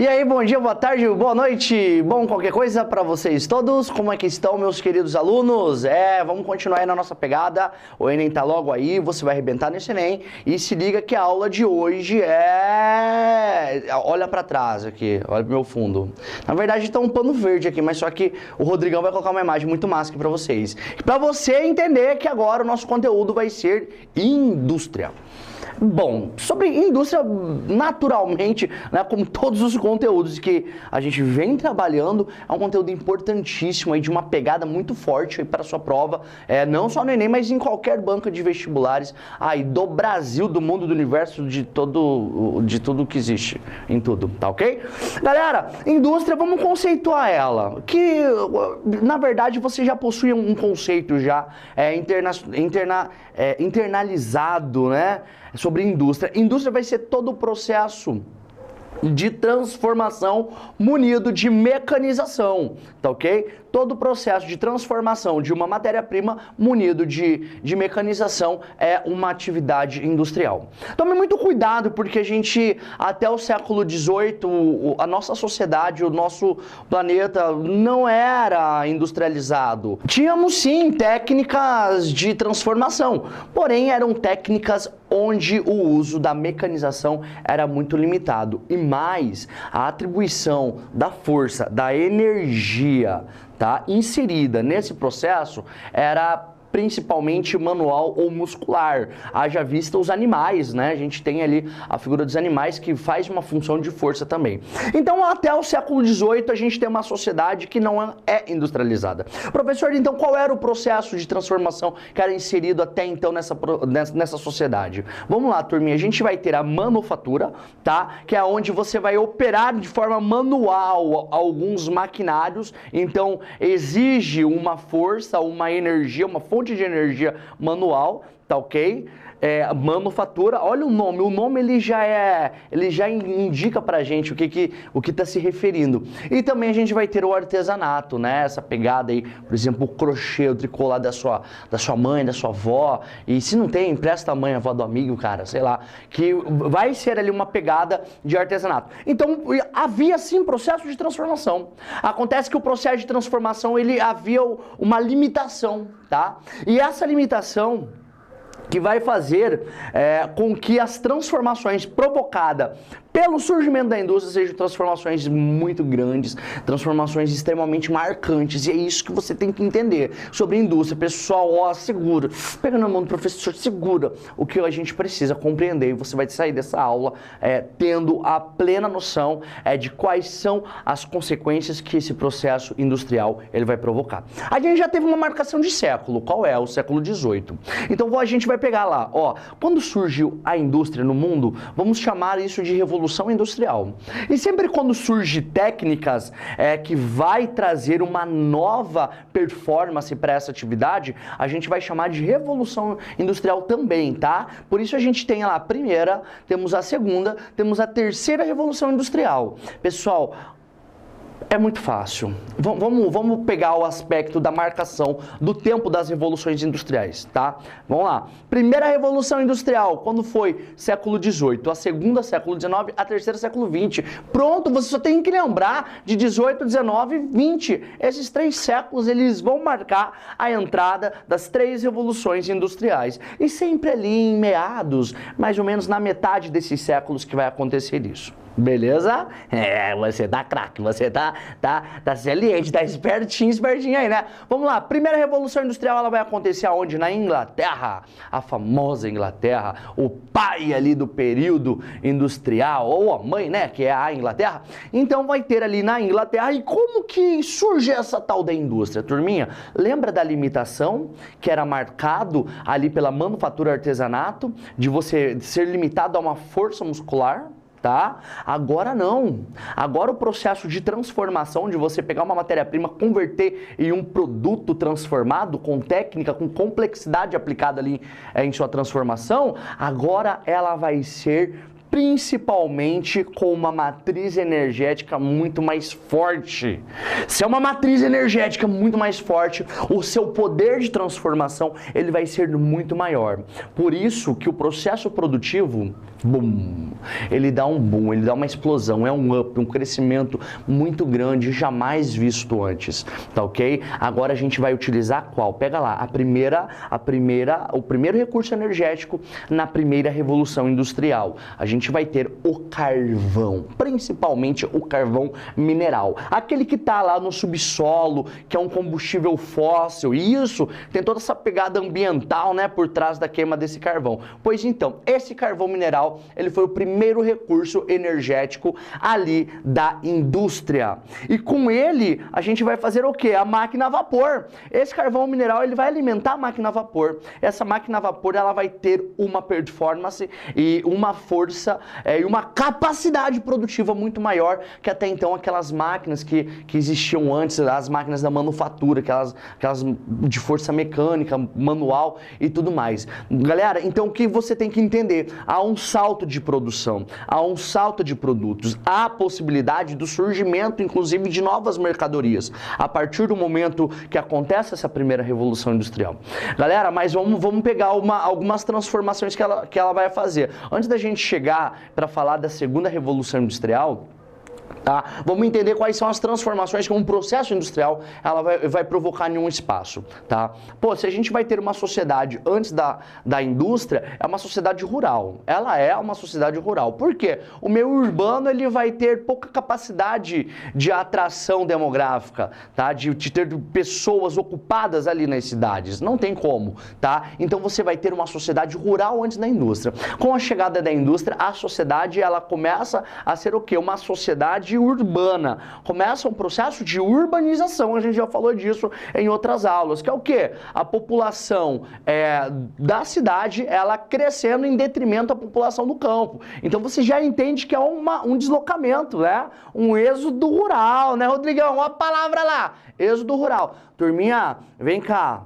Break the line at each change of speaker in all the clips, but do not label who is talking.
E aí, bom dia, boa tarde, boa noite, bom, qualquer coisa para vocês todos, como é que estão, meus queridos alunos? Vamos continuar aí na nossa pegada, o Enem tá logo aí, você vai arrebentar nesse Enem, e se liga que a aula de hoje olha para trás aqui, olha pro meu fundo. Na verdade tá um pano verde aqui, mas só que o Rodrigão vai colocar uma imagem muito massa aqui para vocês. Para você entender que agora o nosso conteúdo vai ser indústria. Bom, sobre indústria, naturalmente, né, como todos os conteúdos que a gente vem trabalhando, é um conteúdo importantíssimo aí, de uma pegada muito forte para a sua prova, não só no Enem, mas em qualquer banca de vestibulares aí do Brasil, do mundo, do universo, de tudo que existe, em tudo, tá ok? Galera, indústria, vamos conceituar ela, que na verdade você já possui um conceito já internalizado, né? Sobre indústria. Indústria vai ser todo o processo de transformação munido de mecanização, tá ok? Todo o processo de transformação de uma matéria-prima munido de mecanização é uma atividade industrial. Tome muito cuidado, porque a gente, até o século XVIII, a nossa sociedade, o nosso planeta não era industrializado. Tínhamos sim técnicas de transformação, porém eram técnicas onde o uso da mecanização era muito limitado. E mais, a atribuição da força, da energia, tá, inserida nesse processo era principalmente manual ou muscular. Haja vista os animais, né? A gente tem ali a figura dos animais que faz uma função de força também. Então, até o século XVIII, a gente tem uma sociedade que não é industrializada. Professor, então, qual era o processo de transformação que era inserido até então nessa sociedade? Vamos lá, turminha. A gente vai ter a manufatura, tá? Que é onde você vai operar de forma manual alguns maquinários. Então, exige uma força, uma energia, uma fonte de energia manual, tá ok? Manufatura, olha o nome ele já indica pra gente o que está se referindo. E também a gente vai ter o artesanato, né? Essa pegada aí, por exemplo, o crochê, o tricolar da sua mãe, da sua avó, e se não tem, empresta a mãe, a avó do amigo, cara, sei lá, que vai ser ali uma pegada de artesanato. Então, havia sim processo de transformação. Acontece que o processo de transformação, ele havia uma limitação, tá? E essa limitação que vai fazer com que as transformações provocadas pelo surgimento da indústria sejam transformações muito grandes, transformações extremamente marcantes, e é isso que você tem que entender sobre a indústria. Pessoal, ó, segura, pega na mão do professor, segura o que a gente precisa compreender, e você vai sair dessa aula tendo a plena noção de quais são as consequências que esse processo industrial ele vai provocar. A gente já teve uma marcação de século, qual é? O século XVIII. Então a gente vai pegar lá, ó, quando surgiu a indústria no mundo, vamos chamar isso de revolução industrial. E sempre quando surge técnicas que vai trazer uma nova performance para essa atividade, a gente vai chamar de revolução industrial também, tá? Por isso a gente tem lá a primeira, temos a segunda, temos a terceira revolução industrial. Pessoal, é muito fácil. Vamos pegar o aspecto da marcação do tempo das revoluções industriais, tá? Vamos lá. Primeira revolução industrial, quando foi? Século XVIII. A segunda, século XIX. A terceira, século XX. Pronto, você só tem que lembrar de 18, 19 e 20. Esses 3 séculos, eles vão marcar a entrada das 3 revoluções industriais. E sempre ali em meados, mais ou menos na metade desses séculos que vai acontecer isso. Beleza? Você tá craque, você tá saliente, tá espertinho aí, né? Vamos lá, primeira revolução industrial, ela vai acontecer aonde? Na Inglaterra, a famosa Inglaterra, o pai ali do período industrial, ou a mãe, né, que é a Inglaterra. Então vai ter ali na Inglaterra, e como que surge essa tal da indústria, turminha? Lembra da limitação que era marcado ali pela manufatura artesanato, de você ser limitado a uma força muscular? Tá? Agora não. Agora o processo de transformação, de você pegar uma matéria-prima, converter em um produto transformado, com técnica, com complexidade aplicada ali em sua transformação, agora ela vai ser principalmente com uma matriz energética muito mais forte. Se é uma matriz energética muito mais forte, o seu poder de transformação ele vai ser muito maior. Por isso que o processo produtivo, boom, ele dá um boom, ele dá uma explosão, é um up, um crescimento muito grande, jamais visto antes, tá ok? Agora a gente vai utilizar qual? Pega lá, o primeiro recurso energético na primeira revolução industrial. A gente vai ter o carvão, principalmente o carvão mineral, aquele que está lá no subsolo, que é um combustível fóssil, e isso tem toda essa pegada ambiental, né, por trás da queima desse carvão. Pois então, esse carvão mineral, ele foi o primeiro recurso energético ali da indústria. E com ele, a gente vai fazer o quê? A máquina a vapor. Esse carvão mineral, ele vai alimentar a máquina a vapor. Essa máquina a vapor, ela vai ter uma performance e uma força e uma capacidade produtiva muito maior que até então aquelas máquinas que existiam antes, as máquinas da manufatura, aquelas de força mecânica, manual e tudo mais. Galera, então o que você tem que entender? Há um salto de produção, há um salto de produtos, há a possibilidade do surgimento, inclusive, de novas mercadorias, a partir do momento que acontece essa primeira revolução industrial. Galera, mas vamos pegar algumas transformações que ela vai fazer. Antes da gente chegar para falar da segunda revolução industrial, tá? Vamos entender quais são as transformações que um processo industrial ela vai provocar em um espaço, tá? Pô, se a gente vai ter uma sociedade antes da indústria, é uma sociedade rural. Ela é uma sociedade rural. Por quê? O meio urbano ele vai ter pouca capacidade de atração demográfica, tá? De ter pessoas ocupadas ali nas cidades. Não tem como, tá? Então você vai ter uma sociedade rural antes da indústria. Com a chegada da indústria, a sociedade ela começa a ser o quê? Uma sociedade urbana. Começa um processo de urbanização, a gente já falou disso em outras aulas, que é o quê? A população da cidade, ela crescendo em detrimento da população do campo. Então você já entende que é um deslocamento, né? Um êxodo rural, né, Rodrigão? Uma palavra lá, êxodo rural. Turminha, vem cá.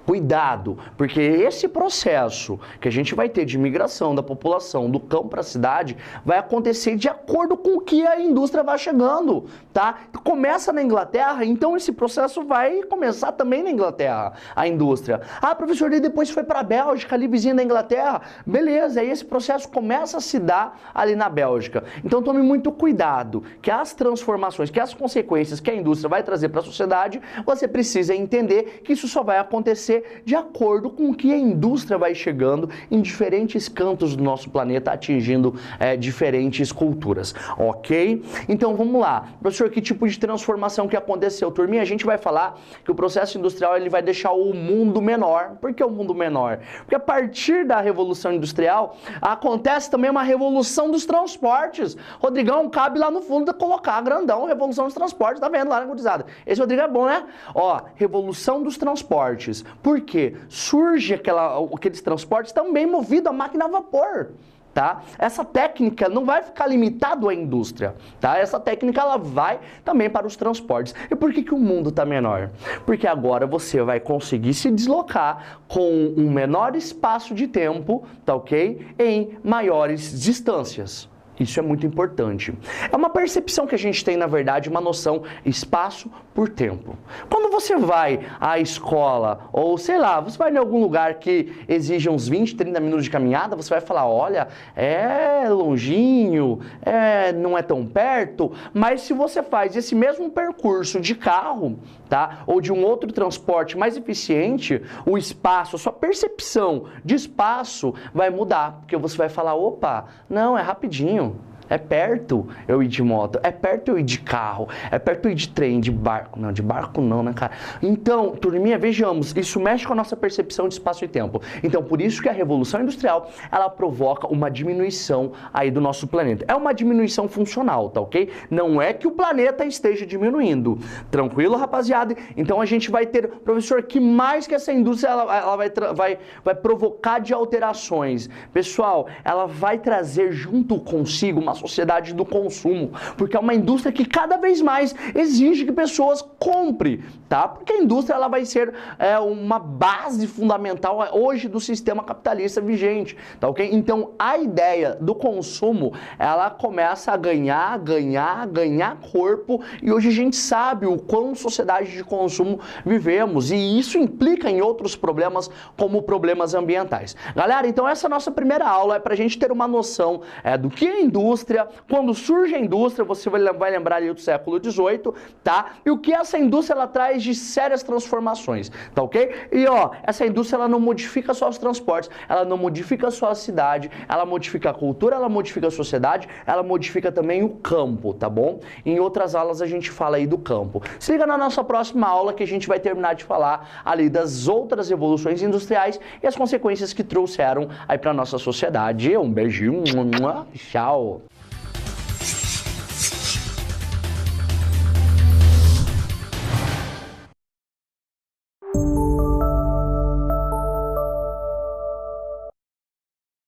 Cuidado, porque esse processo que a gente vai ter de migração da população do campo para a cidade vai acontecer de acordo com o que a indústria vai chegando, tá? Começa na Inglaterra, então esse processo vai começar também na Inglaterra, a indústria. Ah, professor, e depois foi para a Bélgica, ali vizinha da Inglaterra. Beleza, aí esse processo começa a se dar ali na Bélgica. Então tome muito cuidado, que as transformações, que as consequências que a indústria vai trazer para a sociedade, você precisa entender que isso só vai acontecer de acordo com o que a indústria vai chegando em diferentes cantos do nosso planeta, atingindo diferentes culturas, ok? Então vamos lá, professor, que tipo de transformação que aconteceu? Turminha, a gente vai falar que o processo industrial ele vai deixar o mundo menor. Por que o mundo menor? Porque a partir da Revolução Industrial acontece também uma revolução dos transportes. Rodrigão, cabe lá no fundo de colocar grandão, revolução dos transportes, tá vendo lá na gurizada? Esse Rodrigo é bom, né? Ó, revolução dos transportes. Por quê? Surge aqueles transportes também movidos a máquina a vapor. Tá? Essa técnica não vai ficar limitado à indústria, tá? Essa técnica ela vai também para os transportes. E por que o mundo está menor? Porque agora você vai conseguir se deslocar com um menor espaço de tempo, tá ok? Em maiores distâncias. Isso é muito importante. É uma percepção que a gente tem, na verdade, uma noção espaço por tempo. Quando você vai à escola, ou sei lá, você vai em algum lugar que exige uns 20, 30 minutos de caminhada, você vai falar, olha, é longinho, não é tão perto, mas se você faz esse mesmo percurso de carro, tá? Ou de um outro transporte mais eficiente, o espaço, a sua percepção de espaço vai mudar, porque você vai falar, opa, não, é rapidinho. É perto eu ir de moto, é perto eu ir de carro, é perto eu ir de trem, de barco. Não, de barco não, né, cara? Então, turminha, vejamos, isso mexe com a nossa percepção de espaço e tempo. Então, por isso que a Revolução Industrial, ela provoca uma diminuição aí do nosso planeta. É uma diminuição funcional, tá ok? Não é que o planeta esteja diminuindo. Tranquilo, rapaziada? Então, a gente vai ter, professor, que mais que essa indústria ela vai provocar de alterações? Pessoal, ela vai trazer junto consigo uma sociedade do consumo, porque é uma indústria que cada vez mais exige que pessoas compre, tá? Porque a indústria ela vai ser uma base fundamental hoje do sistema capitalista vigente, tá ok? Então a ideia do consumo, ela começa a ganhar corpo, e hoje a gente sabe o quão sociedade de consumo vivemos, e isso implica em outros problemas, como problemas ambientais. Galera, então essa nossa primeira aula é pra gente ter uma noção do que é indústria, quando surge a indústria, você vai lembrar ali do século XVIII, tá? E o que essa indústria ela traz de sérias transformações, tá ok? E ó, essa indústria ela não modifica só os transportes, ela não modifica só a cidade, ela modifica a cultura, ela modifica a sociedade, ela modifica também o campo, tá bom? Em outras aulas a gente fala aí do campo. Se liga na nossa próxima aula que a gente vai terminar de falar ali das outras revoluções industriais e as consequências que trouxeram aí pra nossa sociedade. Um beijinho, tchau!